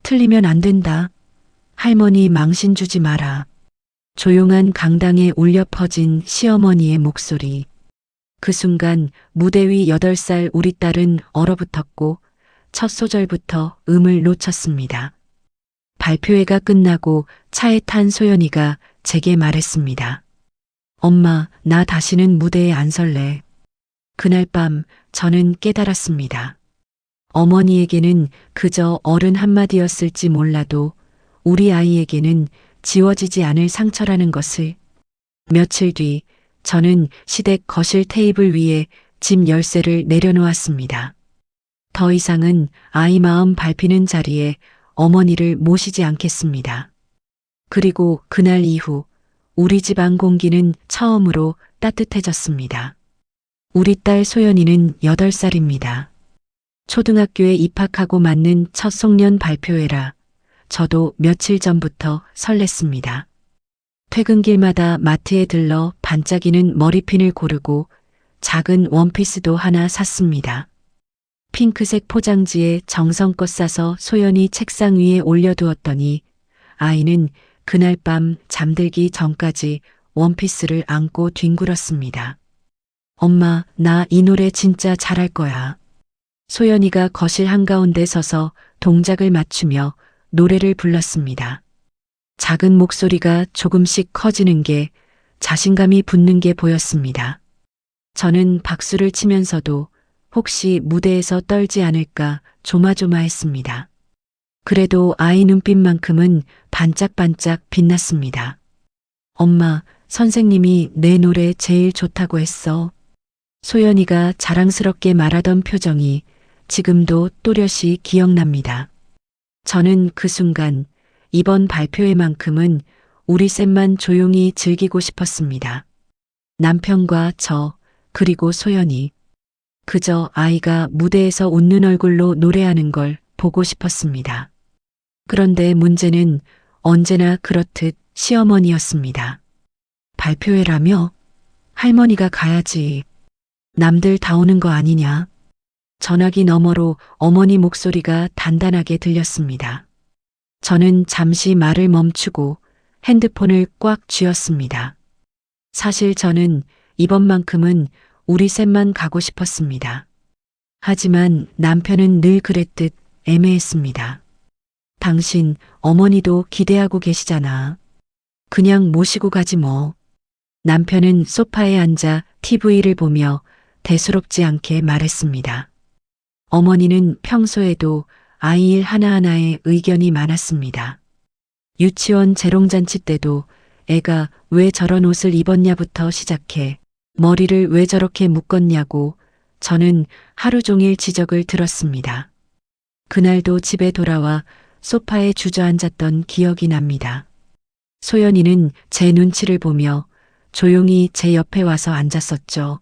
틀리면 안 된다. 할머니 망신 주지 마라. 조용한 강당에 울려 퍼진 시어머니의 목소리. 그 순간 무대 위 8살 우리 딸은 얼어붙었고 첫 소절부터 음을 놓쳤습니다. 발표회가 끝나고 차에 탄 소연이가 제게 말했습니다. 엄마, 나 다시는 무대에 안 설래. 그날 밤 저는 깨달았습니다. 어머니에게는 그저 어른 한마디였을지 몰라도 우리 아이에게는 지워지지 않을 상처라는 것을. 며칠 뒤 저는 시댁 거실 테이블 위에 집 열쇠를 내려놓았습니다. 더 이상은 아이 마음 밟히는 자리에 어머니를 모시지 않겠습니다. 그리고 그날 이후 우리 집 안 공기는 처음으로 따뜻해졌습니다. 우리 딸 소연이는 8살입니다. 초등학교에 입학하고 맞는 첫 송년 발표회라 저도 며칠 전부터 설렜습니다. 퇴근길마다 마트에 들러 반짝이는 머리핀을 고르고 작은 원피스도 하나 샀습니다. 핑크색 포장지에 정성껏 싸서 소연이 책상 위에 올려두었더니 아이는 그날 밤 잠들기 전까지 원피스를 안고 뒹굴었습니다. 엄마, 나 이 노래 진짜 잘할 거야. 소연이가 거실 한가운데 서서 동작을 맞추며 노래를 불렀습니다. 작은 목소리가 조금씩 커지는 게, 자신감이 붙는 게 보였습니다. 저는 박수를 치면서도 혹시 무대에서 떨지 않을까 조마조마했습니다. 그래도 아이 눈빛만큼은 반짝반짝 빛났습니다. 엄마, 선생님이 내 노래 제일 좋다고 했어. 소연이가 자랑스럽게 말하던 표정이 지금도 또렷이 기억납니다. 저는 그 순간 이번 발표회만큼은 우리 셋만 조용히 즐기고 싶었습니다. 남편과 저, 그리고 소연이. 그저 아이가 무대에서 웃는 얼굴로 노래하는 걸 보고 싶었습니다. 그런데 문제는 언제나 그렇듯 시어머니였습니다. 발표회라며? 할머니가 가야지. 남들 다 오는 거 아니냐? 전화기 너머로 어머니 목소리가 단단하게 들렸습니다. 저는 잠시 말을 멈추고 핸드폰을 꽉 쥐었습니다. 사실 저는 이번만큼은 우리 셋만 가고 싶었습니다. 하지만 남편은 늘 그랬듯 애매했습니다. 당신 어머니도 기대하고 계시잖아. 그냥 모시고 가지 뭐. 남편은 소파에 앉아 TV를 보며 대수롭지 않게 말했습니다. 어머니는 평소에도 아이 일 하나하나에 의견이 많았습니다. 유치원 재롱잔치 때도 애가 왜 저런 옷을 입었냐부터 시작해 머리를 왜 저렇게 묶었냐고 저는 하루 종일 지적을 들었습니다. 그날도 집에 돌아와 소파에 주저앉았던 기억이 납니다. 소연이는 제 눈치를 보며 조용히 제 옆에 와서 앉았었죠.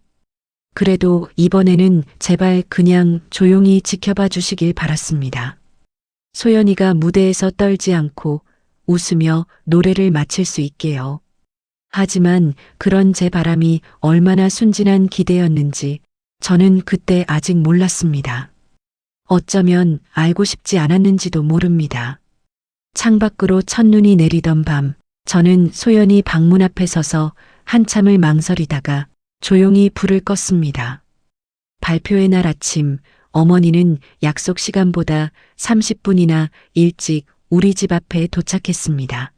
그래도 이번에는 제발 그냥 조용히 지켜봐 주시길 바랐습니다. 소연이가 무대에서 떨지 않고 웃으며 노래를 마칠 수 있게요. 하지만 그런 제 바람이 얼마나 순진한 기대였는지 저는 그때 아직 몰랐습니다. 어쩌면 알고 싶지 않았는지도 모릅니다. 창밖으로 첫눈이 내리던 밤, 저는 소연이 방문 앞에 서서 한참을 망설이다가 조용히 불을 껐습니다. 발표회 날 아침, 어머니는 약속 시간보다 30분이나 일찍 우리 집 앞에 도착했습니다.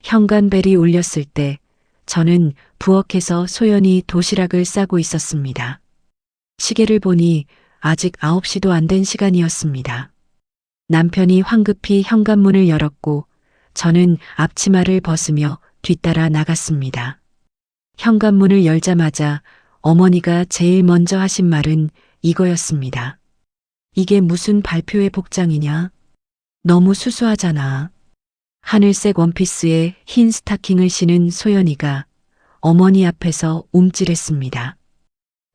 현관벨이 울렸을 때 저는 부엌에서 소연이 도시락을 싸고 있었습니다. 시계를 보니 아직 9시도 안 된 시간이었습니다. 남편이 황급히 현관문을 열었고 저는 앞치마를 벗으며 뒤따라 나갔습니다. 현관문을 열자마자 어머니가 제일 먼저 하신 말은 이거였습니다. 이게 무슨 발표회 복장이냐? 너무 수수하잖아. 하늘색 원피스에 흰 스타킹을 신은 소연이가 어머니 앞에서 움찔했습니다.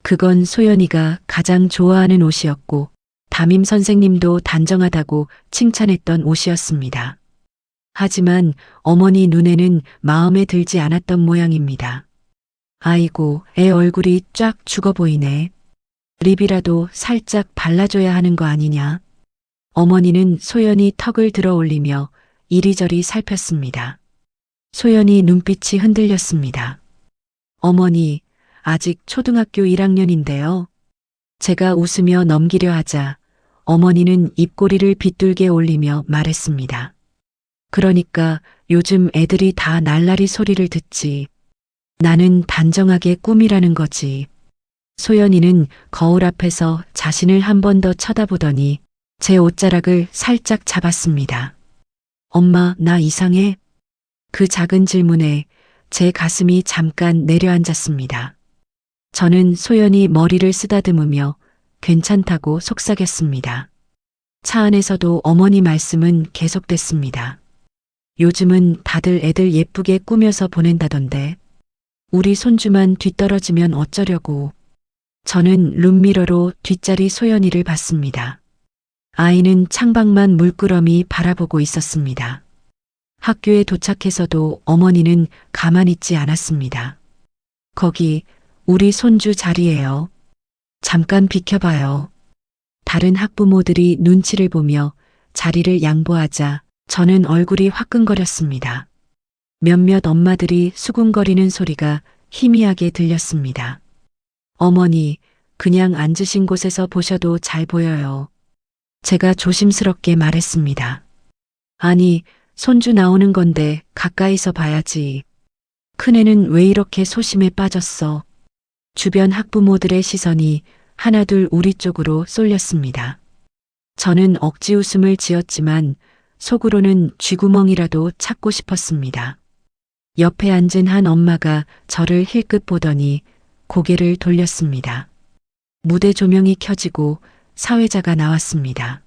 그건 소연이가 가장 좋아하는 옷이었고 담임 선생님도 단정하다고 칭찬했던 옷이었습니다. 하지만 어머니 눈에는 마음에 들지 않았던 모양입니다. 아이고, 애 얼굴이 쫙 죽어 보이네. 립이라도 살짝 발라줘야 하는 거 아니냐? 어머니는 소연이 턱을 들어 올리며 이리저리 살폈습니다. 소연이 눈빛이 흔들렸습니다. 어머니, 아직 초등학교 1학년인데요. 제가 웃으며 넘기려 하자 어머니는 입꼬리를 빗둘게 올리며 말했습니다. 그러니까 요즘 애들이 다 날라리 소리를 듣지. 나는 단정하게 꿈이라는 거지. 소연이는 거울 앞에서 자신을 한 번 더 쳐다보더니 제 옷자락을 살짝 잡았습니다. 엄마, 나 이상해? 그 작은 질문에 제 가슴이 잠깐 내려앉았습니다. 저는 소연이 머리를 쓰다듬으며 괜찮다고 속삭였습니다. 차 안에서도 어머니 말씀은 계속됐습니다. 요즘은 다들 애들 예쁘게 꾸며서 보낸다던데 우리 손주만 뒤떨어지면 어쩌려고. 저는 룸미러로 뒷자리 소연이를 봤습니다. 아이는 창밖만 물끄러미 바라보고 있었습니다. 학교에 도착해서도 어머니는 가만히 있지 않았습니다. 거기 우리 손주 자리예요. 잠깐 비켜봐요. 다른 학부모들이 눈치를 보며 자리를 양보하자 저는 얼굴이 화끈거렸습니다. 몇몇 엄마들이 수군거리는 소리가 희미하게 들렸습니다. 어머니, 그냥 앉으신 곳에서 보셔도 잘 보여요. 제가 조심스럽게 말했습니다. 아니, 손주 나오는 건데 가까이서 봐야지. 큰애는 왜 이렇게 소심에 빠졌어? 주변 학부모들의 시선이 하나둘 우리 쪽으로 쏠렸습니다. 저는 억지 웃음을 지었지만 속으로는 쥐구멍이라도 찾고 싶었습니다. 옆에 앉은 한 엄마가 저를 힐끗 보더니 고개를 돌렸습니다. 무대 조명이 켜지고 사회자가 나왔습니다.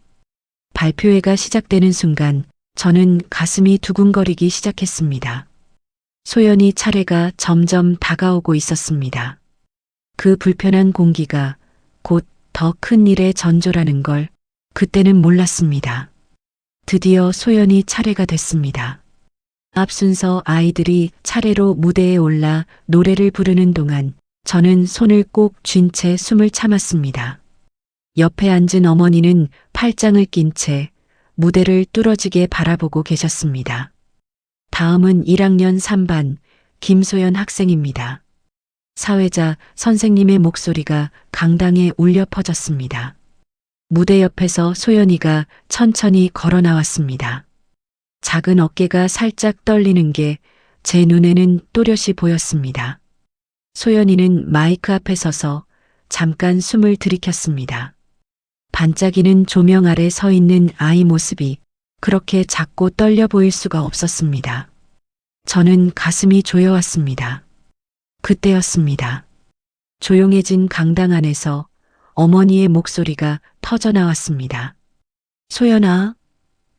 발표회가 시작되는 순간 저는 가슴이 두근거리기 시작했습니다. 소연이 차례가 점점 다가오고 있었습니다. 그 불편한 공기가 곧 더 큰 일의 전조라는 걸 그때는 몰랐습니다. 드디어 소연이 차례가 됐습니다. 앞 순서 아이들이 차례로 무대에 올라 노래를 부르는 동안 저는 손을 꼭 쥔 채 숨을 참았습니다. 옆에 앉은 어머니는 팔짱을 낀 채 무대를 뚫어지게 바라보고 계셨습니다. 다음은 1학년 3반 김소연 학생입니다. 사회자 선생님의 목소리가 강당에 울려 퍼졌습니다. 무대 옆에서 소연이가 천천히 걸어 나왔습니다. 작은 어깨가 살짝 떨리는 게 제 눈에는 또렷이 보였습니다. 소연이는 마이크 앞에 서서 잠깐 숨을 들이켰습니다. 반짝이는 조명 아래 서 있는 아이 모습이 그렇게 작고 떨려 보일 수가 없었습니다. 저는 가슴이 조여왔습니다. 그때였습니다. 조용해진 강당 안에서 어머니의 목소리가 터져 나왔습니다. 소연아,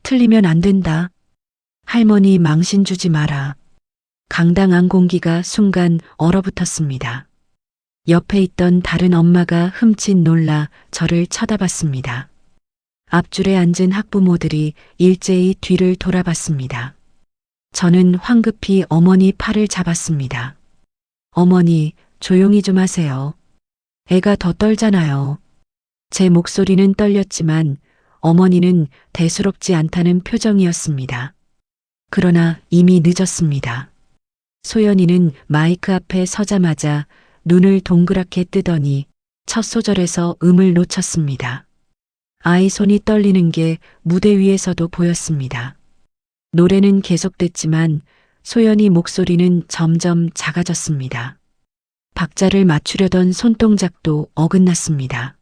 틀리면 안 된다. 할머니 망신 주지 마라. 강당 안 공기가 순간 얼어붙었습니다. 옆에 있던 다른 엄마가 흠칫 놀라 저를 쳐다봤습니다. 앞줄에 앉은 학부모들이 일제히 뒤를 돌아봤습니다. 저는 황급히 어머니 팔을 잡았습니다. 어머니, 조용히 좀 하세요. 애가 더 떨잖아요. 제 목소리는 떨렸지만 어머니는 대수롭지 않다는 표정이었습니다. 그러나 이미 늦었습니다. 소연이는 마이크 앞에 서자마자 눈을 동그랗게 뜨더니 첫 소절에서 음을 놓쳤습니다. 아이 손이 떨리는 게 무대 위에서도 보였습니다. 노래는 계속됐지만 소연이 목소리는 점점 작아졌습니다. 박자를 맞추려던 손동작도 어긋났습니다.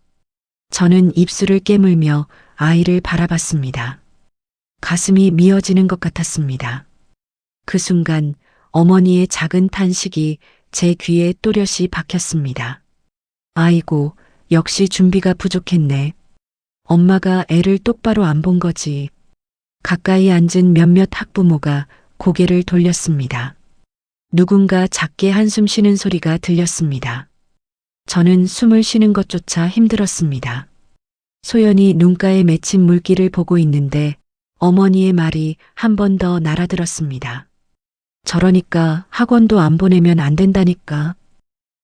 저는 입술을 깨물며 아이를 바라봤습니다. 가슴이 미어지는 것 같았습니다. 그 순간 어머니의 작은 탄식이 제 귀에 또렷이 박혔습니다. 아이고, 역시 준비가 부족했네. 엄마가 애를 똑바로 안 본 거지. 가까이 앉은 몇몇 학부모가 고개를 돌렸습니다. 누군가 작게 한숨 쉬는 소리가 들렸습니다. 저는 숨을 쉬는 것조차 힘들었습니다. 소연이 눈가에 맺힌 물기를 보고 있는데 어머니의 말이 한 번 더 날아들었습니다. 저러니까 학원도 안 보내면 안 된다니까.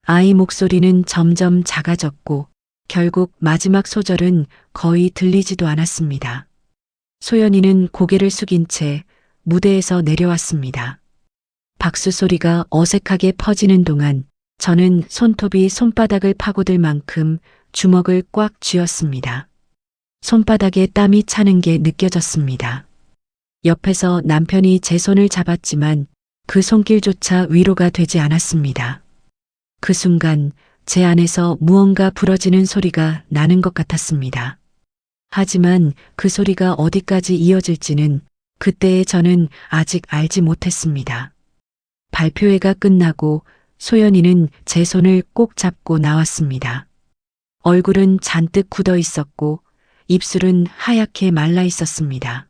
아이 목소리는 점점 작아졌고 결국 마지막 소절은 거의 들리지도 않았습니다. 소연이는 고개를 숙인 채 무대에서 내려왔습니다. 박수 소리가 어색하게 퍼지는 동안 저는 손톱이 손바닥을 파고들 만큼 주먹을 꽉 쥐었습니다. 손바닥에 땀이 차는 게 느껴졌습니다. 옆에서 남편이 제 손을 잡았지만 그 손길조차 위로가 되지 않았습니다. 그 순간 제 안에서 무언가 부러지는 소리가 나는 것 같았습니다. 하지만 그 소리가 어디까지 이어질지는 그때의 저는 아직 알지 못했습니다. 발표회가 끝나고 소연이는 제 손을 꼭 잡고 나왔습니다. 얼굴은 잔뜩 굳어 있었고 입술은 하얗게 말라 있었습니다.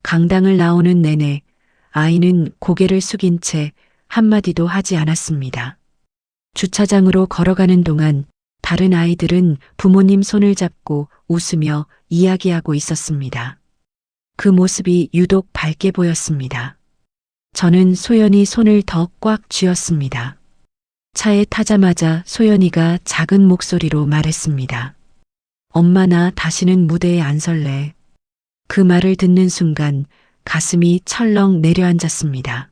강당을 나오는 내내 아이는 고개를 숙인 채 한마디도 하지 않았습니다. 주차장으로 걸어가는 동안 다른 아이들은 부모님 손을 잡고 웃으며 이야기하고 있었습니다. 그 모습이 유독 밝게 보였습니다. 저는 소연이 손을 더 꽉 쥐었습니다. 차에 타자마자 소연이가 작은 목소리로 말했습니다. 엄마, 나 다시는 무대에 안 설래. 그 말을 듣는 순간 가슴이 철렁 내려앉았습니다.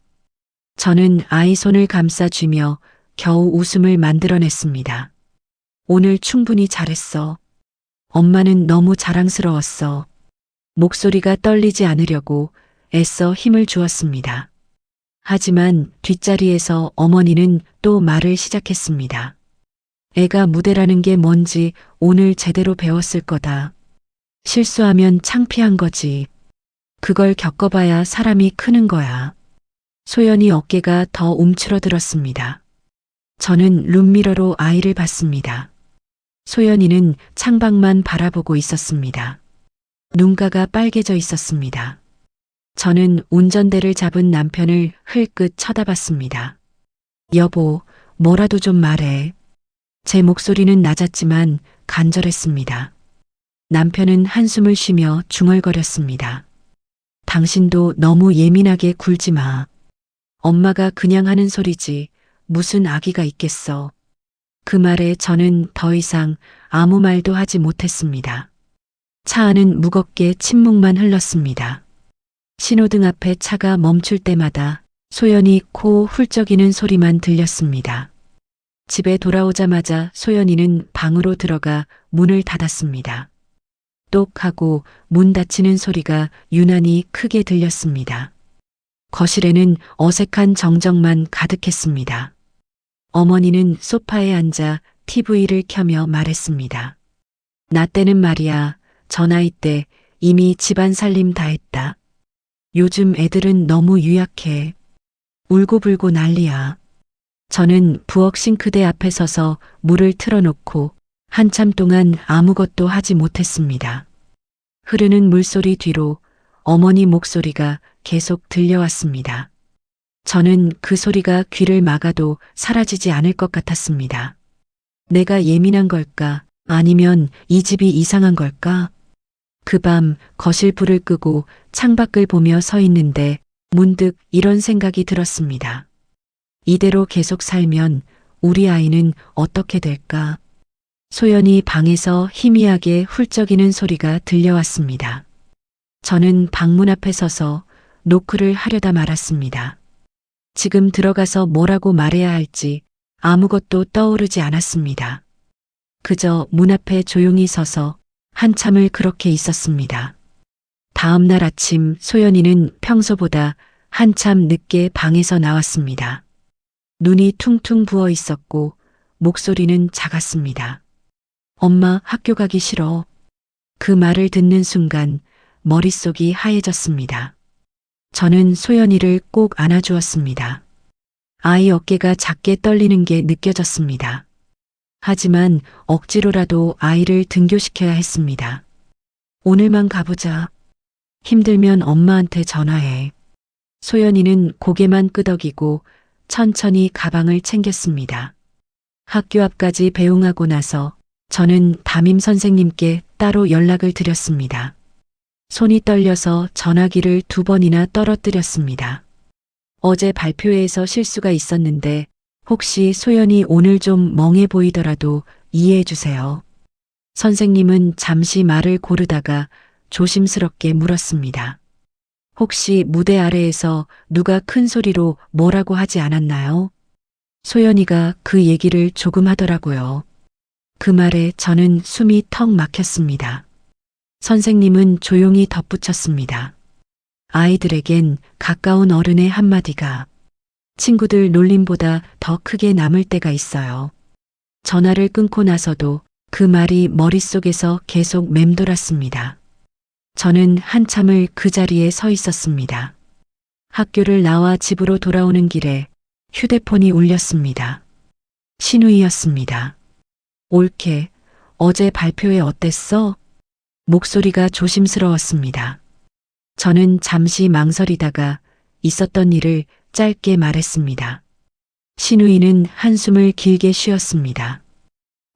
저는 아이 손을 감싸쥐며 겨우 웃음을 만들어냈습니다. 오늘 충분히 잘했어. 엄마는 너무 자랑스러웠어. 목소리가 떨리지 않으려고 애써 힘을 주었습니다. 하지만 뒷자리에서 어머니는 또 말을 시작했습니다. 애가 무대라는 게 뭔지 오늘 제대로 배웠을 거다. 실수하면 창피한 거지. 그걸 겪어봐야 사람이 크는 거야. 소연이 어깨가 더 움츠러들었습니다. 저는 룸미러로 아이를 봤습니다. 소연이는 창밖만 바라보고 있었습니다. 눈가가 빨개져 있었습니다. 저는 운전대를 잡은 남편을 흘끗 쳐다봤습니다. 여보, 뭐라도 좀 말해. 제 목소리는 낮았지만 간절했습니다. 남편은 한숨을 쉬며 중얼거렸습니다. 당신도 너무 예민하게 굴지 마. 엄마가 그냥 하는 소리지 무슨 악의가 있겠어. 그 말에 저는 더 이상 아무 말도 하지 못했습니다. 차 안은 무겁게 침묵만 흘렀습니다. 신호등 앞에 차가 멈출 때마다 소연이 코 훌쩍이는 소리만 들렸습니다. 집에 돌아오자마자 소연이는 방으로 들어가 문을 닫았습니다. 똑 하고 문 닫히는 소리가 유난히 크게 들렸습니다. 거실에는 어색한 정적만 가득했습니다. 어머니는 소파에 앉아 TV를 켜며 말했습니다. 나 때는 말이야, 저 나이 때 이미 집안 살림 다 했다. 요즘 애들은 너무 유약해. 울고불고 난리야. 저는 부엌 싱크대 앞에 서서 물을 틀어놓고 한참 동안 아무것도 하지 못했습니다. 흐르는 물소리 뒤로 어머니 목소리가 계속 들려왔습니다. 저는 그 소리가 귀를 막아도 사라지지 않을 것 같았습니다. 내가 예민한 걸까? 아니면 이 집이 이상한 걸까? 그 밤 거실 불을 끄고 창밖을 보며 서 있는데 문득 이런 생각이 들었습니다. 이대로 계속 살면 우리 아이는 어떻게 될까? 소연이 방에서 희미하게 훌쩍이는 소리가 들려왔습니다. 저는 방문 앞에 서서 노크를 하려다 말았습니다. 지금 들어가서 뭐라고 말해야 할지 아무것도 떠오르지 않았습니다. 그저 문 앞에 조용히 서서 한참을 그렇게 있었습니다. 다음 날 아침 소연이는 평소보다 한참 늦게 방에서 나왔습니다. 눈이 퉁퉁 부어 있었고 목소리는 작았습니다. 엄마, 학교 가기 싫어. 그 말을 듣는 순간 머릿속이 하얘졌습니다. 저는 소연이를 꼭 안아주었습니다. 아이 어깨가 작게 떨리는 게 느껴졌습니다. 하지만 억지로라도 아이를 등교시켜야 했습니다. 오늘만 가보자. 힘들면 엄마한테 전화해. 소연이는 고개만 끄덕이고 천천히 가방을 챙겼습니다. 학교 앞까지 배웅하고 나서 저는 담임 선생님께 따로 연락을 드렸습니다. 손이 떨려서 전화기를 2번이나 떨어뜨렸습니다. 어제 발표회에서 실수가 있었는데 혹시 소연이 오늘 좀 멍해 보이더라도 이해해 주세요. 선생님은 잠시 말을 고르다가 조심스럽게 물었습니다. 혹시 무대 아래에서 누가 큰 소리로 뭐라고 하지 않았나요? 소연이가 그 얘기를 조금 하더라고요. 그 말에 저는 숨이 턱 막혔습니다. 선생님은 조용히 덧붙였습니다. 아이들에겐 가까운 어른의 한마디가 친구들 놀림보다 더 크게 남을 때가 있어요. 전화를 끊고 나서도 그 말이 머릿속에서 계속 맴돌았습니다. 저는 한참을 그 자리에 서 있었습니다. 학교를 나와 집으로 돌아오는 길에 휴대폰이 울렸습니다. 신우이였습니다. 올케, 어제 발표회 어땠어? 목소리가 조심스러웠습니다. 저는 잠시 망설이다가 있었던 일을 짧게 말했습니다. 신우이는 한숨을 길게 쉬었습니다.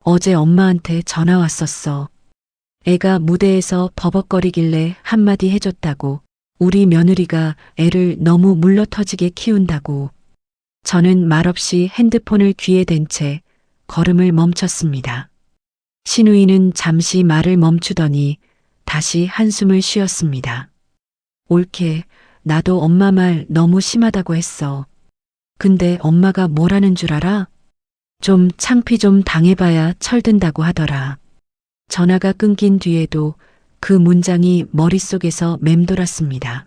어제 엄마한테 전화 왔었어. 애가 무대에서 버벅거리길래 한마디 해줬다고. 우리 며느리가 애를 너무 물러터지게 키운다고. 저는 말없이 핸드폰을 귀에 댄 채 걸음을 멈췄습니다. 신우이는 잠시 말을 멈추더니 다시 한숨을 쉬었습니다. 올케, 나도 엄마 말 너무 심하다고 했어. 근데 엄마가 뭐라는 줄 알아? 좀 창피 좀 당해봐야 철든다고 하더라. 전화가 끊긴 뒤에도 그 문장이 머릿속에서 맴돌았습니다.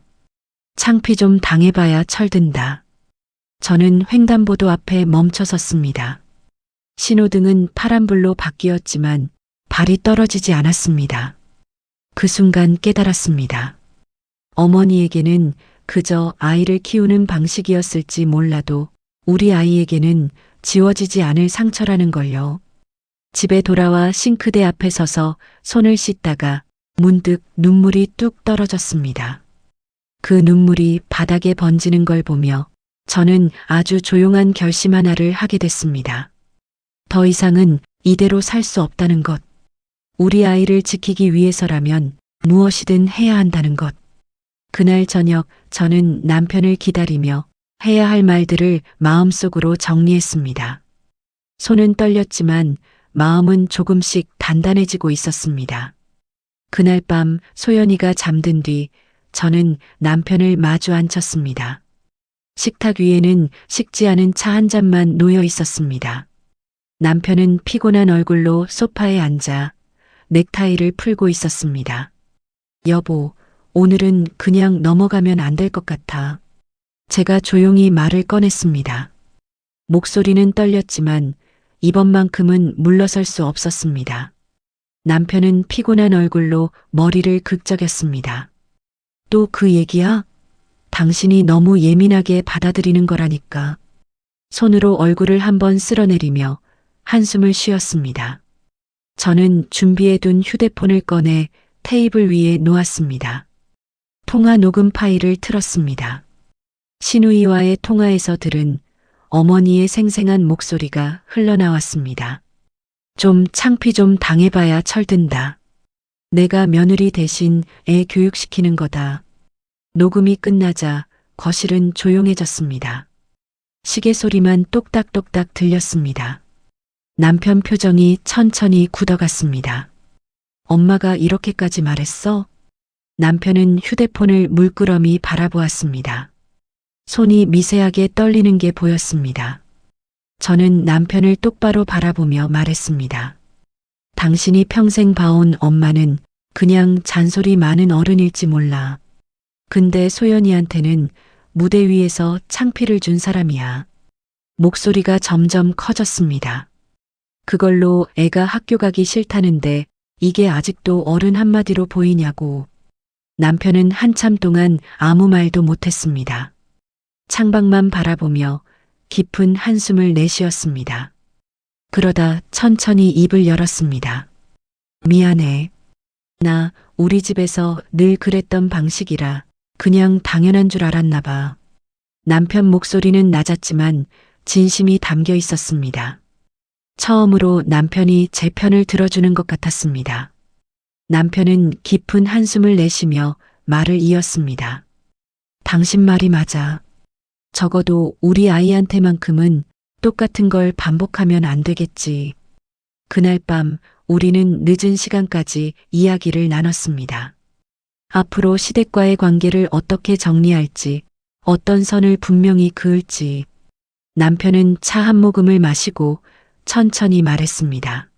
창피 좀 당해봐야 철든다. 저는 횡단보도 앞에 멈춰 섰습니다. 신호등은 파란불로 바뀌었지만 발이 떨어지지 않았습니다. 그 순간 깨달았습니다. 어머니에게는 그저 아이를 키우는 방식이었을지 몰라도 우리 아이에게는 지워지지 않을 상처라는 걸요. 집에 돌아와 싱크대 앞에 서서 손을 씻다가 문득 눈물이 뚝 떨어졌습니다. 그 눈물이 바닥에 번지는 걸 보며 저는 아주 조용한 결심 하나를 하게 됐습니다. 더 이상은 이대로 살 수 없다는 것. 우리 아이를 지키기 위해서라면 무엇이든 해야 한다는 것. 그날 저녁 저는 남편을 기다리며 해야 할 말들을 마음속으로 정리했습니다. 손은 떨렸지만 마음은 조금씩 단단해지고 있었습니다. 그날 밤 소연이가 잠든 뒤 저는 남편을 마주 앉혔습니다. 식탁 위에는 식지 않은 차 한 잔만 놓여 있었습니다. 남편은 피곤한 얼굴로 소파에 앉아 넥타이를 풀고 있었습니다. 여보, 오늘은 그냥 넘어가면 안 될 것 같아. 제가 조용히 말을 꺼냈습니다. 목소리는 떨렸지만 이번만큼은 물러설 수 없었습니다. 남편은 피곤한 얼굴로 머리를 극적였습니다. 또 그 얘기야? 당신이 너무 예민하게 받아들이는 거라니까. 손으로 얼굴을 한번 쓸어내리며 한숨을 쉬었습니다. 저는 준비해둔 휴대폰을 꺼내 테이블 위에 놓았습니다. 통화 녹음 파일을 틀었습니다. 신우이와의 통화에서 들은 어머니의 생생한 목소리가 흘러나왔습니다. 좀 창피 좀 당해봐야 철든다. 내가 며느리 대신 애 교육시키는 거다. 녹음이 끝나자 거실은 조용해졌습니다. 시계 소리만 똑딱똑딱 들렸습니다. 남편 표정이 천천히 굳어갔습니다. 엄마가 이렇게까지 말했어? 남편은 휴대폰을 물끄러미 바라보았습니다. 손이 미세하게 떨리는 게 보였습니다. 저는 남편을 똑바로 바라보며 말했습니다. 당신이 평생 봐온 엄마는 그냥 잔소리 많은 어른일지 몰라. 근데 소연이한테는 무대 위에서 창피를 준 사람이야. 목소리가 점점 커졌습니다. 그걸로 애가 학교 가기 싫다는데 이게 아직도 어른 한마디로 보이냐고. 남편은 한참 동안 아무 말도 못했습니다. 창밖만 바라보며 깊은 한숨을 내쉬었습니다. 그러다 천천히 입을 열었습니다. 미안해. 나 우리 집에서 늘 그랬던 방식이라 그냥 당연한 줄 알았나 봐. 남편 목소리는 낮았지만 진심이 담겨 있었습니다. 처음으로 남편이 제 편을 들어주는 것 같았습니다. 남편은 깊은 한숨을 내쉬며 말을 이었습니다. 당신 말이 맞아. 적어도 우리 아이한테만큼은 똑같은 걸 반복하면 안 되겠지. 그날 밤 우리는 늦은 시간까지 이야기를 나눴습니다. 앞으로 시댁과의 관계를 어떻게 정리할지, 어떤 선을 분명히 그을지. 남편은 차 한 모금을 마시고 천천히 말했습니다.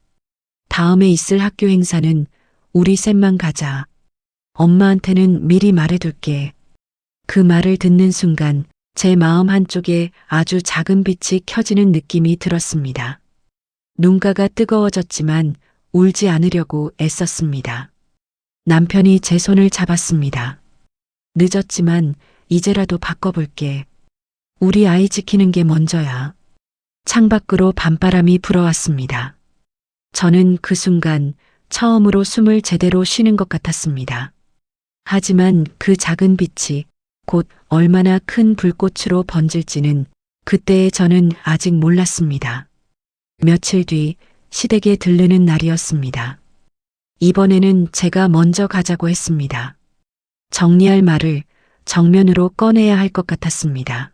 다음에 있을 학교 행사는 우리 셋만 가자. 엄마한테는 미리 말해둘게. 그 말을 듣는 순간 제 마음 한쪽에 아주 작은 빛이 켜지는 느낌이 들었습니다. 눈가가 뜨거워졌지만 울지 않으려고 애썼습니다. 남편이 제 손을 잡았습니다. 늦었지만 이제라도 바꿔볼게. 우리 아이 지키는 게 먼저야. 창밖으로 밤바람이 불어왔습니다. 저는 그 순간 처음으로 숨을 제대로 쉬는 것 같았습니다. 하지만 그 작은 빛이 곧 얼마나 큰 불꽃으로 번질지는 그때의 저는 아직 몰랐습니다. 며칠 뒤 시댁에 들르는 날이었습니다. 이번에는 제가 먼저 가자고 했습니다. 정리할 말을 정면으로 꺼내야 할 것 같았습니다.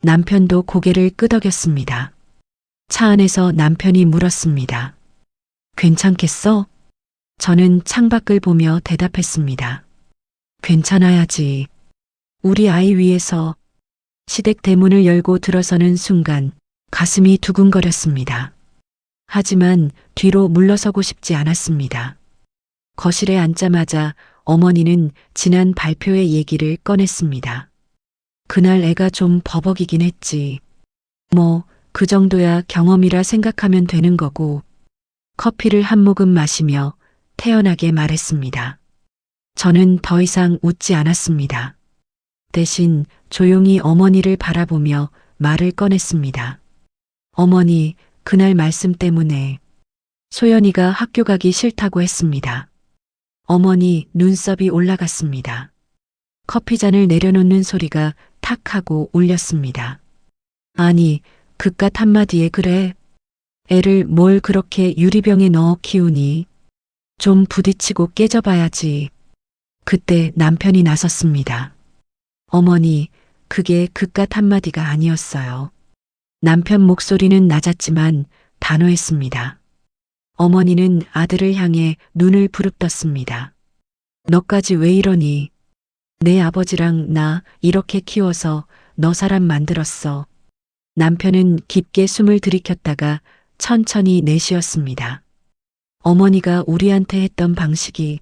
남편도 고개를 끄덕였습니다. 차 안에서 남편이 물었습니다. 괜찮겠어? 저는 창밖을 보며 대답했습니다. 괜찮아야지. 우리 아이 위해서. 시댁 대문을 열고 들어서는 순간 가슴이 두근거렸습니다. 하지만 뒤로 물러서고 싶지 않았습니다. 거실에 앉자마자 어머니는 지난 발표회 얘기를 꺼냈습니다. 그날 애가 좀 버벅이긴 했지. 뭐, 그 정도야 경험이라 생각하면 되는 거고. 커피를 한 모금 마시며 태연하게 말했습니다. 저는 더 이상 웃지 않았습니다. 대신 조용히 어머니를 바라보며 말을 꺼냈습니다. 어머니, 그날 말씀 때문에 소연이가 학교 가기 싫다고 했습니다. 어머니 눈썹이 올라갔습니다. 커피잔을 내려놓는 소리가 탁 하고 울렸습니다. 아니, 그깟 한마디에 그래? 애를 뭘 그렇게 유리병에 넣어 키우니? 좀 부딪히고 깨져봐야지. 그때 남편이 나섰습니다. 어머니, 그게 그깟 한마디가 아니었어요. 남편 목소리는 낮았지만 단호했습니다. 어머니는 아들을 향해 눈을 부릅떴습니다. 너까지 왜 이러니? 내 아버지랑 나 이렇게 키워서 너 사람 만들었어. 남편은 깊게 숨을 들이켰다가 천천히 내쉬었습니다. 어머니가 우리한테 했던 방식이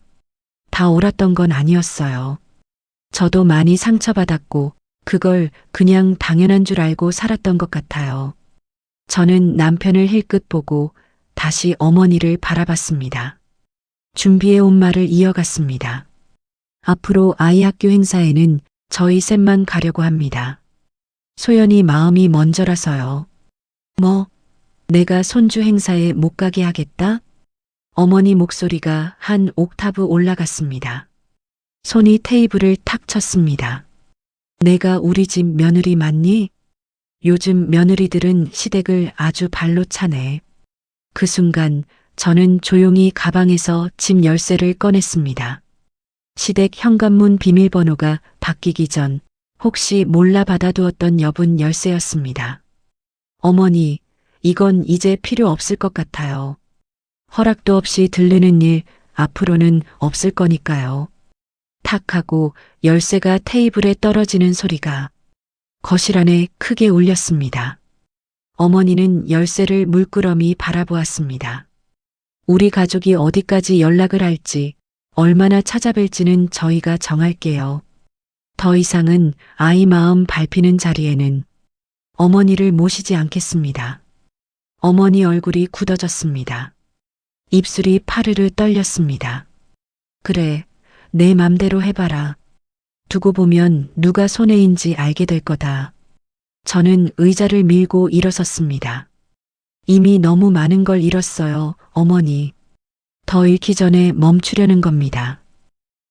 다 옳았던 건 아니었어요. 저도 많이 상처받았고 그걸 그냥 당연한 줄 알고 살았던 것 같아요. 저는 남편을 힐끗 보고 다시 어머니를 바라봤습니다. 준비해온 말을 이어갔습니다. 앞으로 아이 학교 행사에는 저희 셋만 가려고 합니다. 소연이 마음이 먼저라서요. 뭐, 내가 손주 행사에 못 가게 하겠다? 어머니 목소리가 한 옥타브 올라갔습니다. 손이 테이블을 탁 쳤습니다. 내가 우리 집 며느리 맞니? 요즘 며느리들은 시댁을 아주 발로 차네. 그 순간 저는 조용히 가방에서 집 열쇠를 꺼냈습니다. 시댁 현관문 비밀번호가 바뀌기 전 혹시 몰라 받아두었던 여분 열쇠였습니다. 어머니, 이건 이제 필요 없을 것 같아요. 허락도 없이 들르는 일 앞으로는 없을 거니까요. 탁 하고 열쇠가 테이블에 떨어지는 소리가 거실 안에 크게 울렸습니다. 어머니는 열쇠를 물끄러미 바라보았습니다. 우리 가족이 어디까지 연락을 할지, 얼마나 찾아뵐지는 저희가 정할게요. 더 이상은 아이 마음 밟히는 자리에는 어머니를 모시지 않겠습니다. 어머니 얼굴이 굳어졌습니다. 입술이 파르르 떨렸습니다. 그래, 내 맘대로 해봐라. 두고 보면 누가 손해인지 알게 될 거다. 저는 의자를 밀고 일어섰습니다. 이미 너무 많은 걸 잃었어요, 어머니. 더 잃기 전에 멈추려는 겁니다.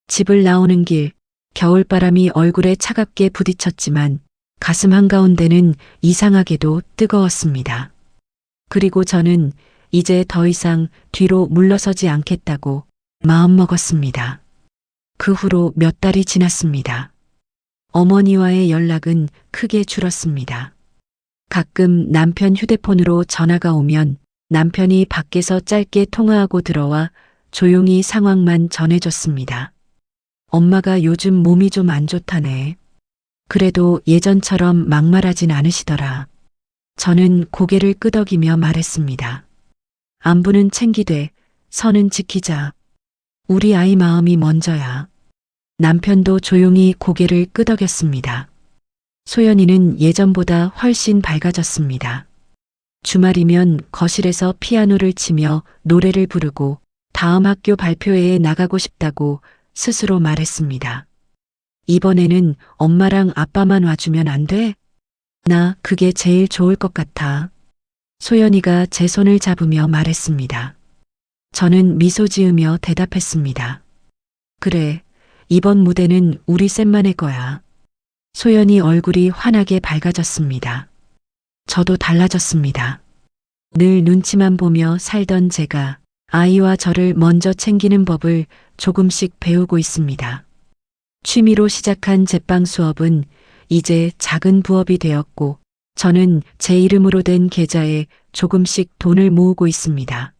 집을 나오는 길, 겨울바람이 얼굴에 차갑게 부딪혔지만 가슴 한가운데는 이상하게도 뜨거웠습니다. 그리고 저는 이제 더 이상 뒤로 물러서지 않겠다고 마음먹었습니다. 그 후로 몇 달이 지났습니다. 어머니와의 연락은 크게 줄었습니다. 가끔 남편 휴대폰으로 전화가 오면 남편이 밖에서 짧게 통화하고 들어와 조용히 상황만 전해줬습니다. 엄마가 요즘 몸이 좀 안 좋다네. 그래도 예전처럼 막말하진 않으시더라. 저는 고개를 끄덕이며 말했습니다. 안부는 챙기되 선은 지키자. 우리 아이 마음이 먼저야. 남편도 조용히 고개를 끄덕였습니다. 소연이는 예전보다 훨씬 밝아졌습니다. 주말이면 거실에서 피아노를 치며 노래를 부르고 다음 학교 발표회에 나가고 싶다고 스스로 말했습니다. 이번에는 엄마랑 아빠만 와주면 안 돼? 나 그게 제일 좋을 것 같아. 소연이가 제 손을 잡으며 말했습니다. 저는 미소 지으며 대답했습니다. 그래, 이번 무대는 우리 셋만의 거야. 소연이 얼굴이 환하게 밝아졌습니다. 저도 달라졌습니다. 늘 눈치만 보며 살던 제가 아이와 저를 먼저 챙기는 법을 조금씩 배우고 있습니다. 취미로 시작한 제빵 수업은 이제 작은 부업이 되었고 저는 제 이름으로 된 계좌에 조금씩 돈을 모으고 있습니다.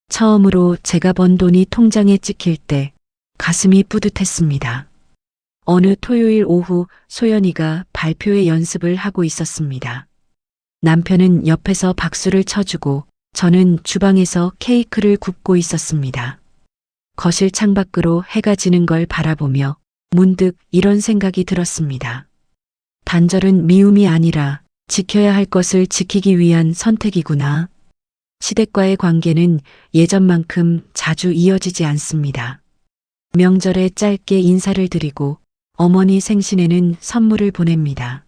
처음으로 제가 번 돈이 통장에 찍힐 때 가슴이 뿌듯했습니다. 어느 토요일 오후 소연이가 발표회 연습을 하고 있었습니다. 남편은 옆에서 박수를 쳐주고 저는 주방에서 케이크를 굽고 있었습니다. 거실 창밖으로 해가 지는 걸 바라보며 문득 이런 생각이 들었습니다. 단절은 미움이 아니라 지켜야 할 것을 지키기 위한 선택이구나. 시댁과의 관계는 예전만큼 자주 이어지지 않습니다. 명절에 짧게 인사를 드리고 어머니 생신에는 선물을 보냅니다.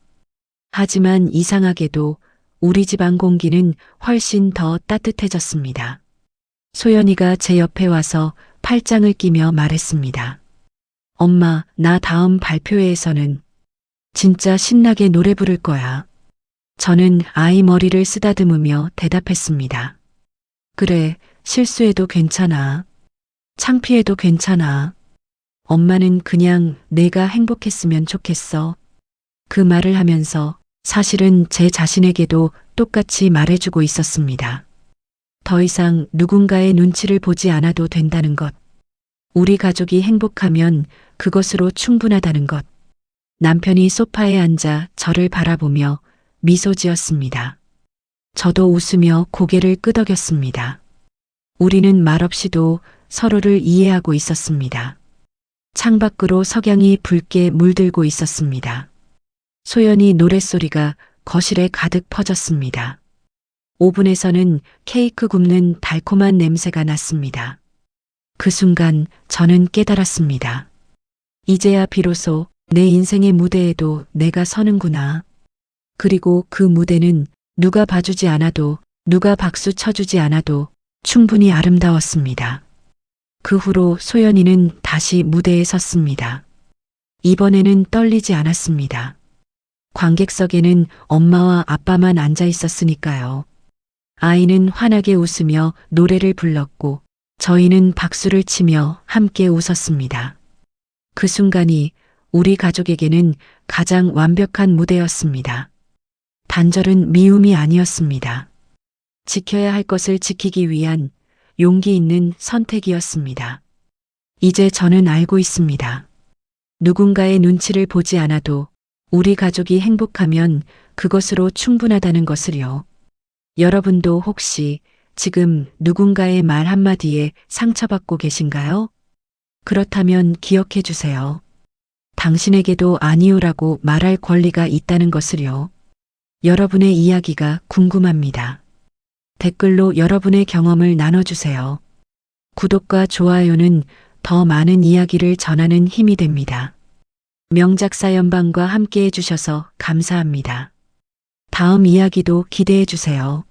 하지만 이상하게도 우리 집 안 공기는 훨씬 더 따뜻해졌습니다. 소연이가 제 옆에 와서 팔짱을 끼며 말했습니다. 엄마, 나 다음 발표회에서는 진짜 신나게 노래 부를 거야. 저는 아이 머리를 쓰다듬으며 대답했습니다. 그래, 실수해도 괜찮아. 창피해도 괜찮아. 엄마는 그냥 내가 행복했으면 좋겠어. 그 말을 하면서 사실은 제 자신에게도 똑같이 말해주고 있었습니다. 더 이상 누군가의 눈치를 보지 않아도 된다는 것. 우리 가족이 행복하면 그것으로 충분하다는 것. 남편이 소파에 앉아 저를 바라보며 미소 지었습니다. 저도 웃으며 고개를 끄덕였습니다. 우리는 말없이도 서로를 이해하고 있었습니다. 창밖으로 석양이 붉게 물들고 있었습니다. 소연이 노랫소리가 거실에 가득 퍼졌습니다. 오븐에서는 케이크 굽는 달콤한 냄새가 났습니다. 그 순간 저는 깨달았습니다. 이제야 비로소 내 인생의 무대에도 내가 서는구나. 그리고 그 무대는 누가 봐주지 않아도, 누가 박수 쳐주지 않아도 충분히 아름다웠습니다. 그 후로 소연이는 다시 무대에 섰습니다. 이번에는 떨리지 않았습니다. 관객석에는 엄마와 아빠만 앉아 있었으니까요. 아이는 환하게 웃으며 노래를 불렀고 저희는 박수를 치며 함께 웃었습니다. 그 순간이 우리 가족에게는 가장 완벽한 무대였습니다. 단절은 미움이 아니었습니다. 지켜야 할 것을 지키기 위한 용기 있는 선택이었습니다. 이제 저는 알고 있습니다. 누군가의 눈치를 보지 않아도 우리 가족이 행복하면 그것으로 충분하다는 것을요. 여러분도 혹시 지금 누군가의 말 한마디에 상처받고 계신가요? 그렇다면 기억해 주세요. 당신에게도 아니오라고 말할 권리가 있다는 것을요. 여러분의 이야기가 궁금합니다. 댓글로 여러분의 경험을 나눠주세요. 구독과 좋아요는 더 많은 이야기를 전하는 힘이 됩니다. 명작사 연방과 함께 해주셔서 감사합니다. 다음 이야기도 기대해 주세요.